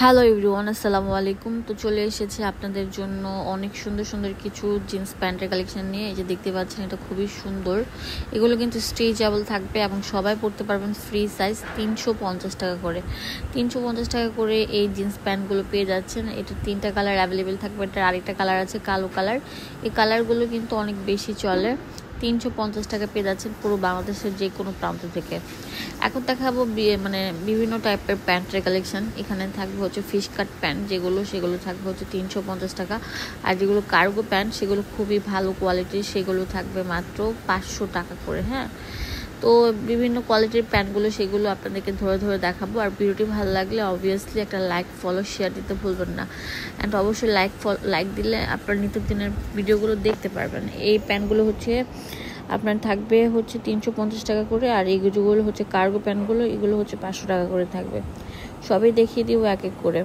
Hello everyone, আসসালামু আলাইকুম। তো চলে এসেছে আপনাদের জন্য অনেক সুন্দর সুন্দর কিছু জিন্স প্যান্টের কালেকশন নিয়ে। এই যে দেখতে পাচ্ছেন, এটা খুবই সুন্দর। এগুলো কিন্তু স্ট্রেচেবল থাকবে এবং সবাই পরতে পারবেন। ফ্রি সাইজ 350 টাকা করে। 350 টাকা করে এই জিন্স প্যান্টগুলো পেয়ে যাচ্ছেন। এটা 3টা কালার অ্যাভেলেবেল থাকবে। এটার আরেকটা কালার আছে কালো কালার। এই কালারগুলো কিন্তু অনেক বেশি চলে। 350 টাকা পেয়ে যাচ্ছেন পুরো বাংলাদেশের যে কোনো প্রান্ত থেকে। এখন দেখাবো বিভিন্ন টাইপের প্যান্টের কালেকশন। এখানে থাকবে হচ্ছে ফিশ কাট প্যান্ট, সেগুলো থাকবে হচ্ছে 350 টাকা। আর যেগুলো কার্গো প্যান্ট, সেগুলো খুবই ভালো কোয়ালিটির, সেগুলো থাকবে মাত্র 500 টাকা করে। হ্যাঁ, তো বিভিন্ন কোয়ালিটির প্যান্টগুলো সেগুলো আপনাদেরকে ধরে ধরে দেখাবো। আর ভিডিওটি ভালো লাগলে অবভিয়াসলি একটা লাইক, ফলো, শেয়ার দিতে ভুলবেন না। অ্যান্ড অবশ্যই লাইক দিলে আপনার নিত্যদিনের ভিডিওগুলো দেখতে পারবেন। এই প্যান্টগুলো হচ্ছে আপনার থাকবে হচ্ছে 350 টাকা করে। আর এইগুলো হচ্ছে কার্গো প্যান্টগুলো, এগুলো হচ্ছে 500 টাকা করে থাকবে। সবই দেখিয়ে দিব এক এক করে।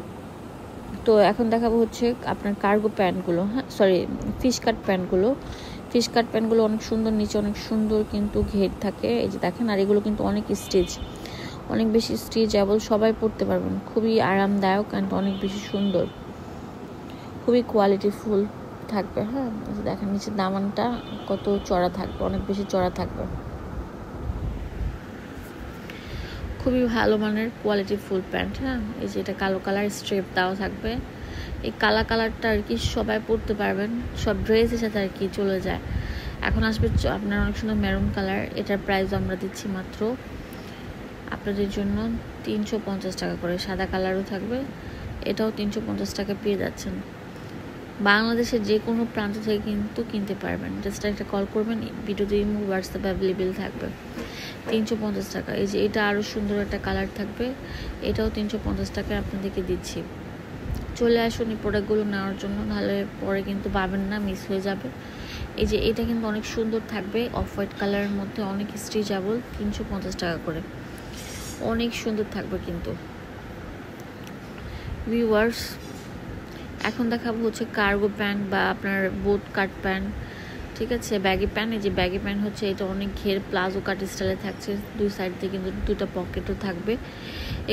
তো এখন দেখাবো হচ্ছে আপনার কার্গো প্যান্টগুলো। হ্যাঁ, সরি, ফিশ কাট প্যান্টগুলো অনেক সুন্দর, নিচে অনেক সুন্দর কিন্তু ঘের থাকে। এই যে দেখেন, আর এগুলো কিন্তু অনেক বেশি স্ট্রেচেবল, সবাই পরতে পারবেন। খুবই আরামদায়ক অ্যান্ড অনেক বেশি সুন্দর, খুবই কোয়ালিটিফুল থাকবে। হ্যাঁ, দেখেন নিচের দামানটা কত চড়া থাকবে, অনেক বেশি চড়া থাকবে। খুবই ভালো মানের কোয়ালিটিফুল প্যান্ট। হ্যাঁ, এই যে এটা কালো কালার, স্ট্রেপ দেওয়া থাকবে। এই কালারটা আর কি সবাই পরতে পারবেন, সব ড্রেসের সাথে আর কি চলে যায়। এখন আসবে আপনার অনেক সুন্দর মেরুন কালার। এটার প্রাইস আমরা দিচ্ছি মাত্র আপনাদের জন্য 350 টাকা করে। সাদা কালারও থাকবে, এটাও 350 টাকা পেয়ে যাচ্ছেন। বাংলাদেশের যে কোনো প্রান্ত থেকে কিন্তু কিনতে পারবেন। জাস্ট একটা কল করবেন, ভিডিওতে হোয়াটসঅ্যাপ অ্যাভেলেবেল থাকবে। 350 টাকা। এই যে এটা আরও সুন্দর একটা কালার থাকবে, এটাও 350 টাকায় আপনাদেরকে দিচ্ছি। চলে আসুন এই প্রোডাক্টগুলো নেওয়ার জন্য, নাহলে পরে কিন্তু পাবেন না, মিস হয়ে যাবে। এই যে এটা কিন্তু অনেক সুন্দর থাকবে, অফ হোয়াইট কালারের মধ্যে, অনেক স্ট্রেচেবল, 350 টাকা করে। অনেক সুন্দর থাকবে কিন্তু ভিউয়ার্স। এখন দেখাবো হচ্ছে কার্গো প্যান্ট বা আপনার বোট কাট প্যান্ট। ঠিক আছে, ব্যাগি প্যান্ট। এই যে ব্যাগি প্যান্ট হচ্ছে এটা অনেক ঘের প্লাজো কাট স্টাইলে থাকছে, দুই সাইড দিয়ে কিন্তু দুটা পকেটও থাকবে।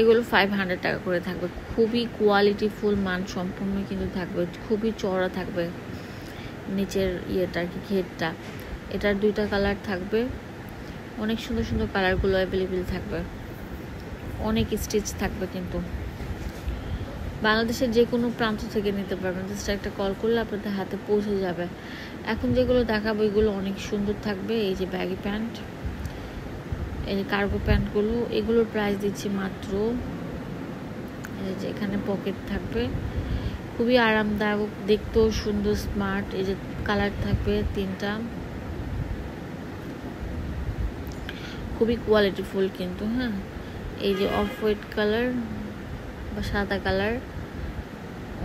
এগুলো 500 টাকা করে থাকবে। খুবই কোয়ালিটিফুল, মান সম্পন্ন কিন্তু থাকবে, খুবই চওড়া থাকবে নিচের ইয়েটা আর কি, ঘেরটা। এটার 2টা কালার থাকবে, অনেক সুন্দর সুন্দর কালারগুলো অ্যাভেলেবেল থাকবে, অনেক স্টিচ থাকবে কিন্তু। বাংলাদেশের যে কোনো প্রান্ত থেকে নিতে পারবেন, জাস্ট একটা কল করলে আপনাদের হাতে পৌঁছে যাবে। এখন যেগুলো দেখাবো এগুলো অনেক সুন্দর থাকবে। এই যে ব্যাগি প্যান্ট, এই যে কার্গো প্যান্টগুলো, এগুলোর প্রাইস দিচ্ছি মাত্র, এই যে এখানে পকেট থাকবে, খুবই আরামদায়ক, দেখতেও সুন্দর, স্মার্ট। এই যে কালার থাকবে 3টা, খুবই কোয়ালিটিফুল কিন্তু। হ্যাঁ, এই যে অফ হোয়াইট কালার বা সাদা কালার,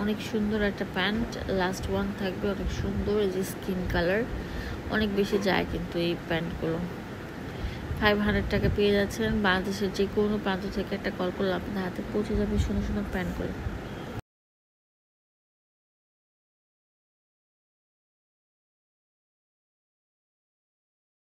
অনেক সুন্দর একটা প্যান্ট। লাস্ট ওয়ান থাকবে অনেক সুন্দর, এই যে স্কিন কালার, অনেক বেশি যায় কিন্তু এই প্যান্টগুলো। 500 টাকা পেয়ে যাচ্ছেন। বাংলাদেশের যে কোনো প্রান্ত থেকে একটা কল করলে আপনাদের হাতে পৌঁছে যাবে সুন্দর সুন্দর প্যান্টগুলো।